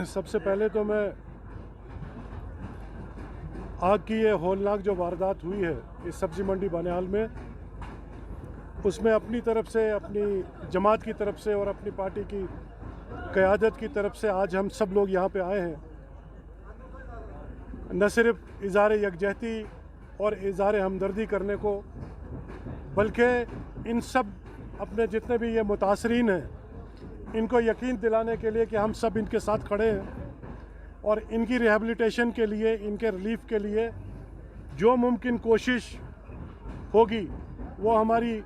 सबसे पहले तो मैं आग की ये होलनाक जो वारदात हुई है इस सब्ज़ी मंडी बनिहाल में, उसमें अपनी तरफ से, अपनी जमात की तरफ से और अपनी पार्टी की क़यादत की तरफ से आज हम सब लोग यहाँ पे आए हैं, न सिर्फ इज़हार यकजहती और इज़हार हमदर्दी करने को, बल्कि इन सब अपने जितने भी ये मुतासरीन हैं इनको यकीन दिलाने के लिए कि हम सब इनके साथ खड़े हैं और इनकी रिहैबिलिटेशन के लिए, इनके रिलीफ के लिए जो मुमकिन कोशिश होगी वो हमारी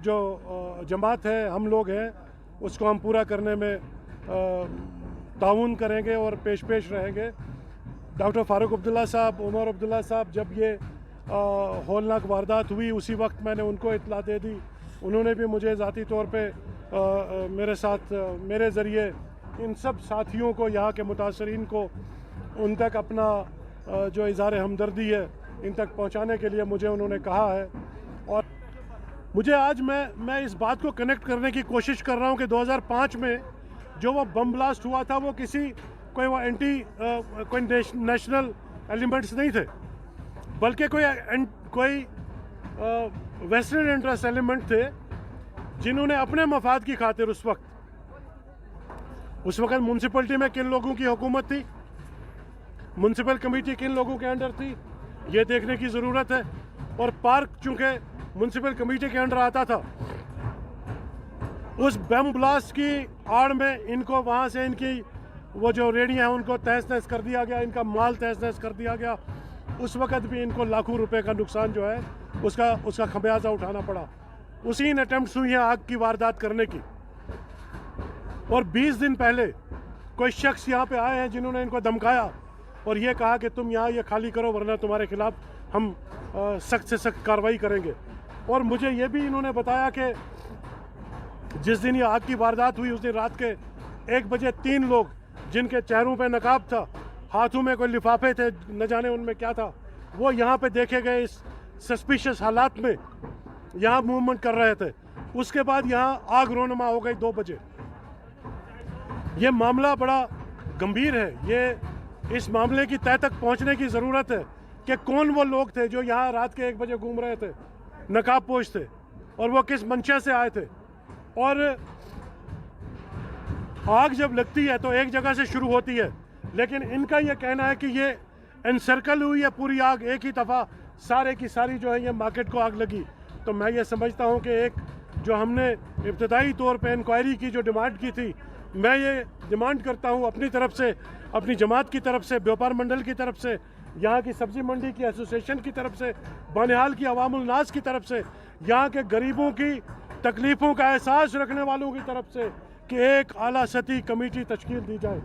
जो जमात है, हम लोग हैं, उसको हम पूरा करने में ताउन करेंगे और पेश रहेंगे। डॉक्टर फ़ारूक अब्दुल्ला साहब, उमर अब्दुल्ला साहब, जब ये होलनाक वारदात हुई उसी वक्त मैंने उनको इत्तला दे दी। उन्होंने भी मुझे ज़ाती तौर पे मेरे साथ, मेरे ज़रिए इन सब साथियों को, यहाँ के मुतासरीन को, उन तक अपना जो इज़हार हमदर्दी है इन तक पहुँचाने के लिए मुझे उन्होंने कहा है। और मुझे आज मैं इस बात को कनेक्ट करने की कोशिश कर रहा हूँ कि 2005 में जो वो बम ब्लास्ट हुआ था वो कोई वो कोई नेशनल एलिमेंट्स नहीं थे, बल्कि कोई वेस्टर्न इंटरेस्ट एलिमेंट थे जिन्होंने अपने मफाद की खातिर उस वक्त म्यूनसिपलिटी में किन लोगों की हुकूमत थी, म्यूनसिपल कमेटी किन लोगों के अंडर थी, ये देखने की ज़रूरत है। और पार्क चूँकि म्यूनसिपल कमेटी के अंडर आता था, उस बम ब्लास्ट की आड़ में इनको वहाँ से इनकी वो जो रेडियाँ हैं उनको तहस नहस कर दिया गया, इनका माल तहस नहस कर दिया गया। उस वक़्त भी इनको लाखों रुपए का नुकसान जो है उसका खमियाजा उठाना पड़ा। उसी इन अटेम्प्ट्स हुई हैं आग की वारदात करने की। और 20 दिन पहले कोई शख्स यहाँ पे आए हैं जिन्होंने इनको धमकाया और ये कहा कि तुम यहाँ ये खाली करो वरना तुम्हारे खिलाफ हम सख्त से सख्त कार्रवाई करेंगे। और मुझे ये भी इन्होंने बताया कि जिस दिन ये आग की वारदात हुई उस दिन रात के 1 बजे 3 लोग जिनके चेहरों पे नकाब था, हाथों में कोई लिफाफे थे, न जाने उनमें क्या था, वो यहाँ पे देखे गए इस सस्पिशियस हालात में यहाँ मूवमेंट कर रहे थे। उसके बाद यहाँ आग रोनमा हो गई 2 बजे। ये मामला बड़ा गंभीर है। ये इस मामले की तह तक पहुँचने की ज़रूरत है कि कौन वो लोग थे जो यहाँ रात के 1 बजे घूम रहे थे, नकाबपोश थे, और वो किस मंशा से आए थे। और आग जब लगती है तो एक जगह से शुरू होती है, लेकिन इनका ये कहना है कि ये एनसर्कल हुई है पूरी आग, एक ही दफ़ा सारे की सारी जो है ये मार्केट को आग लगी। तो मैं ये समझता हूँ कि एक जो हमने इब्तदाई तौर पे इंक्वायरी की, जो डिमांड की थी, मैं ये डिमांड करता हूँ अपनी तरफ से, अपनी जमात की तरफ से, व्यापार मंडल की तरफ से, यहाँ की सब्ज़ी मंडी की एसोसिएशन की तरफ से, बनिहाल की अवामुल नास की तरफ से, यहाँ के गरीबों की तकलीफ़ों का एहसास रखने वालों की तरफ से कि एक आला सतही कमेटी तश्कील दी जाए।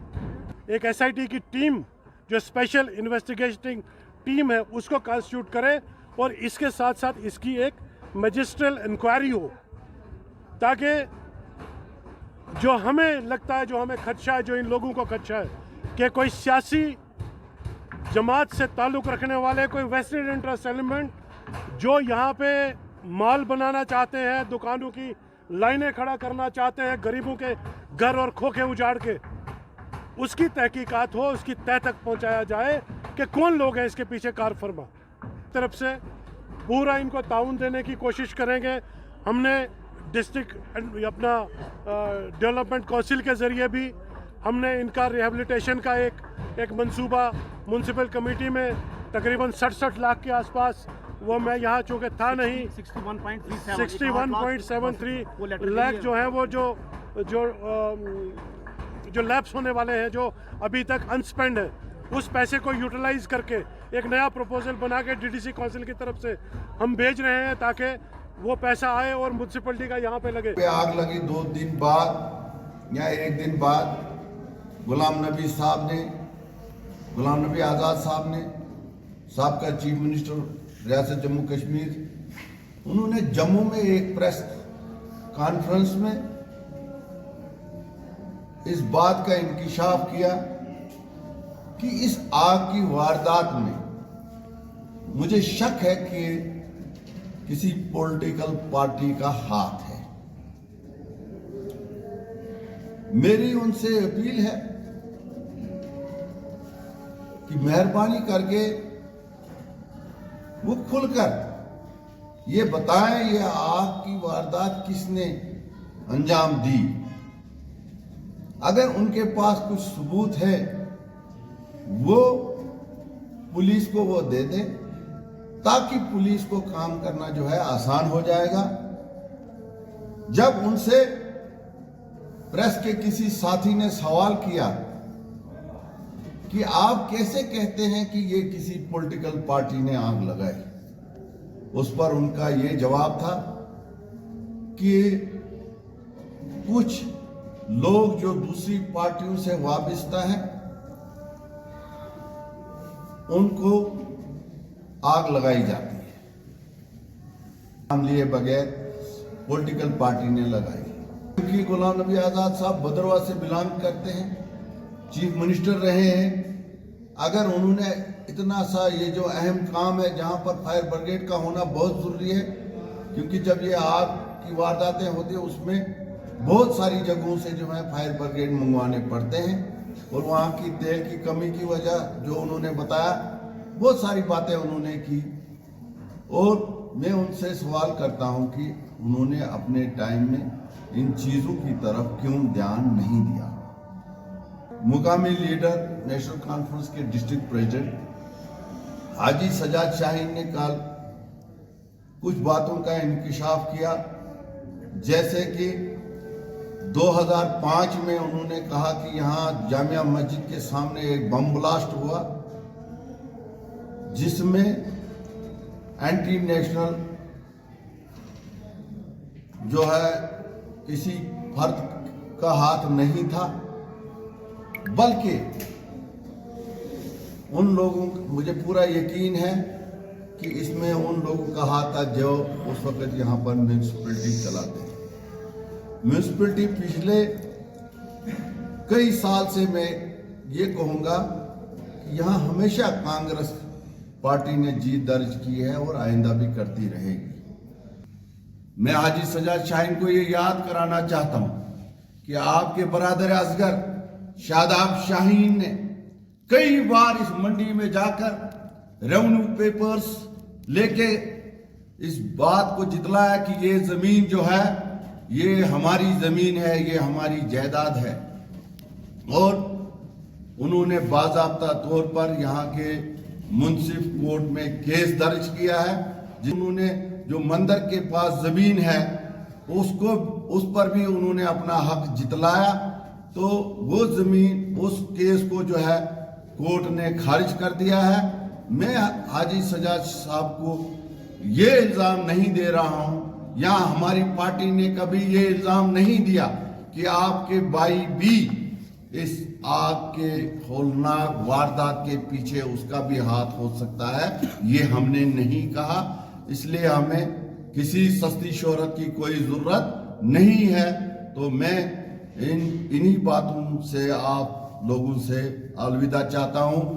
एक SIT की टीम जो स्पेशल इन्वेस्टिगेटिंग टीम है उसको कॉन्स्टिट्यूट करे और इसके साथ साथ इसकी एक मैजिस्ट्रल इंक्वायरी हो, ताकि जो हमें लगता है, जो हमें खदशा है, जो इन लोगों को खदशा है कि कोई सियासी जमात से ताल्लुक़ रखने वाले कोई वेस्टेड इंटरेस्ट एलिमेंट जो यहाँ पे माल बनाना चाहते हैं, दुकानों की लाइनें खड़ा करना चाहते हैं, गरीबों के घर और खोखे उजाड़ के, उसकी तहकीकात हो, उसकी तह तक पहुँचाया जाए कि कौन लोग हैं इसके पीछे कार फरमा। तरफ से पूरा इनको ताउन देने की कोशिश करेंगे। हमने डिस्ट्रिक्ट अपना डेवलपमेंट काउंसिल के ज़रिए भी हमने इनका रिहैबिलिटेशन का एक मंसूबा म्यूनसिपल कमेटी में तकरीबन 67 लाख के आसपास, वो मैं यहाँ चूँकि था नहीं, 61.73 लाख जो है वो जो लैप्स होने वाले हैं, जो अभी तक अनस्पेंड है, उस पैसे को यूटिलाइज करके एक नया प्रपोजल बना के DDC काउंसिल की तरफ से हम भेज रहे हैं ताकि वो पैसा आए और म्यूनसिपलिटी का यहाँ पे लगे। आग लगी 2 दिन बाद या 1 दिन बाद गुलाम नबी आज़ाद साहब का चीफ मिनिस्टर रियासत जम्मू कश्मीर, उन्होंने जम्मू में एक प्रेस कॉन्फ्रेंस में इस बात का इंकिशाफ किया कि इस आग की वारदात में मुझे शक है कि किसी पॉलिटिकल पार्टी का हाथ है। मेरी उनसे अपील है कि मेहरबानी करके वो खुलकर ये बताएं ये आग की वारदात किसने अंजाम दी। अगर उनके पास कुछ सबूत है वो पुलिस को वो दे दे, ताकि पुलिस को काम करना जो है आसान हो जाएगा। जब उनसे प्रेस के किसी साथी ने सवाल किया कि आप कैसे कहते हैं कि ये किसी पॉलिटिकल पार्टी ने आग लगाई, उस पर उनका ये जवाब था कि कुछ लोग जो दूसरी पार्टियों से वाबस्ता हैं उनको आग लगाई जाती है, नाम लिए बगैर पॉलिटिकल पार्टी ने लगाई। क्योंकि गुलाम नबी आजाद साहब भद्रवा से बिलोंग करते हैं, चीफ मिनिस्टर रहे हैं। अगर उन्होंने इतना सा ये जो अहम काम है जहां पर फायर ब्रिगेड का होना बहुत जरूरी है, क्योंकि जब ये आग की वारदातें होती है उसमें बहुत सारी जगहों से जो है फायर ब्रिगेड मंगवाने पड़ते हैं, और वहाँ की तेल की कमी की वजह जो उन्होंने बताया, बहुत सारी बातें उन्होंने की। और मैं उनसे सवाल करता हूँ कि उन्होंने अपने टाइम में इन चीज़ों की तरफ क्यों ध्यान नहीं दिया। मुकामी लीडर नेशनल कॉन्फ्रेंस के डिस्ट्रिक्ट प्रेसिडेंट हाजी सजाद शाहीन ने कल कुछ बातों का इंकिशाफ किया, जैसे कि 2005 में उन्होंने कहा कि यहाँ जामिया मस्जिद के सामने एक बम ब्लास्ट हुआ जिसमें एंटी नेशनल जो है किसी फर्द का हाथ नहीं था, बल्कि उन लोगों, मुझे पूरा यकीन है कि इसमें उन लोगों का हाथ था जो उस वक्त यहाँ पर म्यूनिसिपैलिटी चलाते हैं। म्यूनिसिपैलिटी पिछले कई साल से मैं ये कहूँगा कि यहाँ हमेशा कांग्रेस पार्टी ने जीत दर्ज की है और आइंदा भी करती रहेगी। मैं हाजी सजाद शाहीन को ये याद कराना चाहता हूँ कि आपके बरादर असगर शादाब शाहीन ने कई बार इस मंडी में जाकर रेवेन्यू पेपर्स लेके इस बात को जितलाया कि ये जमीन जो है ये हमारी जमीन है, ये हमारी जायदाद है। और उन्होंने बाज़ाब्ता तौर पर यहाँ के मुंसिफ कोर्ट में केस दर्ज किया है। जिन्होंने जो मंदिर के पास जमीन है उसको, उस पर भी उन्होंने अपना हक जितलाया, तो वो जमीन, उस केस को जो है कोर्ट ने खारिज कर दिया है। मैं हाजी सजाद साहब को ये इल्जाम नहीं दे रहा हूं, या हमारी पार्टी ने कभी ये इल्जाम नहीं दिया कि आपके भाई भी इस आग के होलनाक वारदात के पीछे उसका भी हाथ हो सकता है, ये हमने नहीं कहा। इसलिए हमें किसी सस्ती शोहरत की कोई जरूरत नहीं है। तो मैं इन्हीं बातों से आप लोगों से अलविदा चाहता हूं।